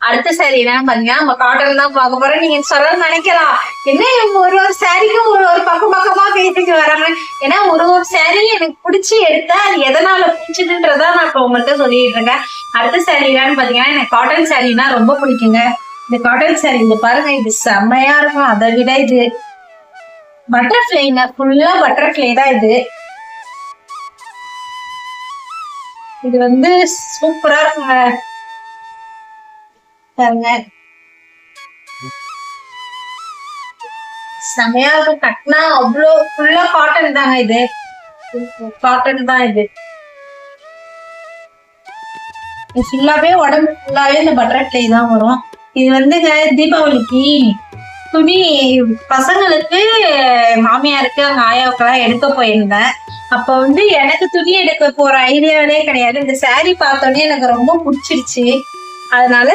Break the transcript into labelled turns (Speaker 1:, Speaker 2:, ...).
Speaker 1: அடுத்த சாரி என்னன்னு பாத்தீங்கன்னா நம்ம காட்டன் தான் பார்க்க போறோம். நீங்க சொல்ல நினைக்கலாம் என்ன ஒரு சாரிக்கும் ஒரு பக்கமா பேசிட்டு வராங்க. ஏன்னா ஒரு சாரி எனக்கு பிடிச்சி எடுத்தா அது எதனால பிடிச்சதுன்றதா நான் இப்ப உங்கள்கிட்ட சொல்லிட்டு இருக்கேன். அடுத்த சாரி என்னன்னு பாத்தீங்கன்னா எனக்கு காட்டன் சாரினா ரொம்ப பிடிக்குங்க. இந்த காட்டன் சாரி இந்த பாருங்க, இது செம்மையா இருக்கும். அதை விட இது பட்டர்ஃபிளைங்க, ஃபுல்லா பட்டர்ஃபிளை தான் இது. இது வந்து சூப்பரா இருக்குங்க பாருங்க, செமையா இருக்கும். கட்டினா அவ்வளோ ஃபுல்லா காட்டன் தாங்க, இது காட்டன் தான். இது ஃபுல்லாவே உடம்பு ஃபுல்லாவே இந்த பட்டர்ஃபிளை தான் வரும். இது வந்துங்க தீபாவளிக்கு துணி பசங்களுக்கு மாமியாருக்கு அங்க ஆயாவுக்கெல்லாம் எடுக்க போயிருந்தேன். அப்ப வந்து எனக்கு துணி எடுக்க போற ஐடியாவே கிடையாது. இந்த சாரி பார்த்தோன்னே எனக்கு ரொம்ப பிடிச்சிருச்சு. அதனால